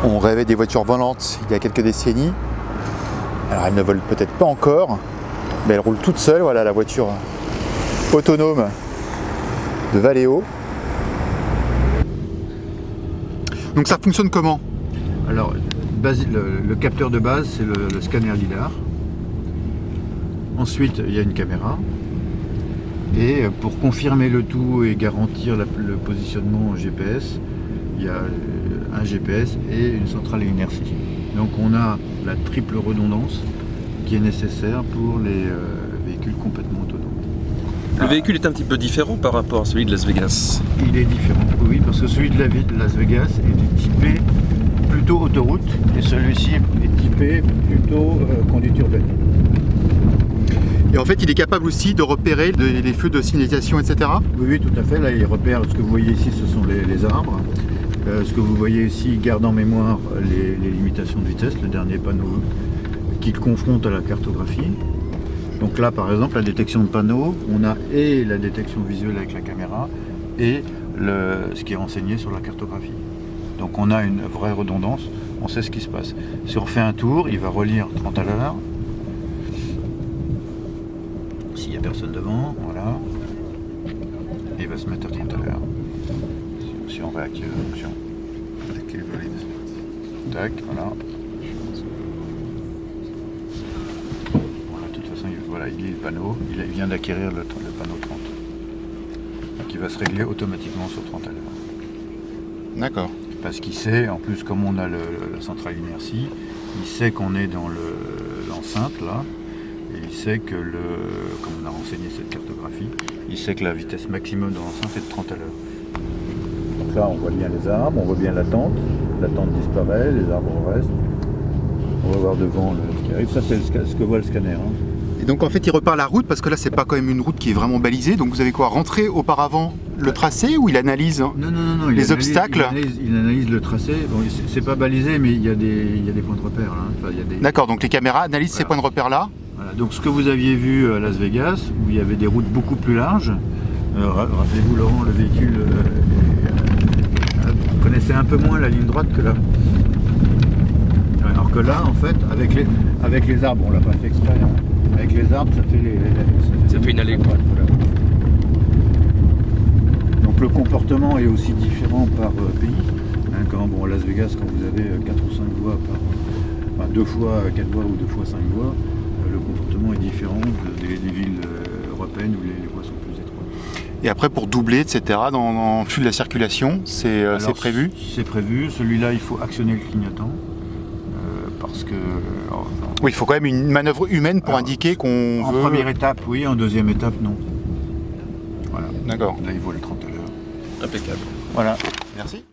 On rêvait des voitures volantes il y a quelques décennies. Alors elles ne volent peut-être pas encore, mais elles roulent toutes seules. Voilà la voiture autonome de Valeo. Donc ça fonctionne comment? Alors, le capteur de base, c'est le scanner lidar. Ensuite, il y a une caméra. Et pour confirmer le tout et garantir le positionnement GPS, il y a un GPS et une centrale à inertie. Donc on a la triple redondance qui est nécessaire pour les véhicules complètement autonomes. Le véhicule est un petit peu différent par rapport à celui de Las Vegas. Il est différent, oui, parce que celui de Las Vegas était typé plutôt autoroute et celui-ci est typé plutôt conduite urbaine. Et en fait, il est capable aussi de repérer les feux de signalisation, etc. Oui, tout à fait. Là, il repère, ce que vous voyez ici, ce sont les arbres. Ce que vous voyez ici, il garde en mémoire les limitations de vitesse, le dernier panneau qu'il confronte à la cartographie. Donc là, par exemple, la détection de panneaux, on a et la détection visuelle avec la caméra et ce qui est renseigné sur la cartographie. Donc on a une vraie redondance, on sait ce qui se passe. Si on fait un tour, il va relire 30 à l'heure. S'il n'y a personne devant, voilà. Et il va se mettre à 30 à l'heure. Si on réactive la fonction. Tac, voilà. Voilà, de toute façon, il lit le panneau. Il vient d'acquérir le panneau 30. Donc il va se régler automatiquement sur 30 à l'heure. D'accord. Parce qu'il sait, en plus, comme on a la centrale inertie, il sait qu'on est dans l'enceinte là. Et il sait que, comme on a renseigné cette cartographie, il sait que la vitesse maximum de l'enceinte est de 30 à l'heure. Donc là, on voit bien les arbres, on voit bien la tente disparaît, les arbres restent. On va voir devant ce qui arrive. Ça, c'est ce que voit le scanner. Hein. Et donc en fait, il repart la route parce que là, c'est pas quand même une route qui est vraiment balisée. Donc vous avez quoi? Rentrer auparavant le tracé ou il analyse Non, les obstacles? Il analyse le tracé. Bon, c'est pas balisé, mais il y a des points de repère. Là. Enfin, D'accord, donc les caméras analysent ces points de repère là. Voilà, donc ce que vous aviez vu à Las Vegas, où il y avait des routes beaucoup plus larges, rappelez-vous Laurent, le véhicule connaissait un peu moins la ligne droite que là. Alors que là, en fait, avec les arbres, on l'a pas fait exprès, hein. Avec les arbres, ça fait une allée. Voilà. Donc le comportement est aussi différent par pays. Hein, à Las Vegas, quand vous avez 4 ou 5 voies, enfin 2 fois 4 voies ou 2 fois 5 voies, le comportement est différent des villes européennes où les voies sont plus étroites. Et après, pour doubler, etc., dans le flux de la circulation, c'est prévu? C'est prévu. Celui-là, il faut actionner le clignotant. Parce que... Oui, il faut quand même une manœuvre humaine pour indiquer qu'on veut... En première étape, oui. En deuxième étape, non. Voilà. D'accord. Là, il vaut le 30 à l'heure. Impeccable. Voilà. Merci.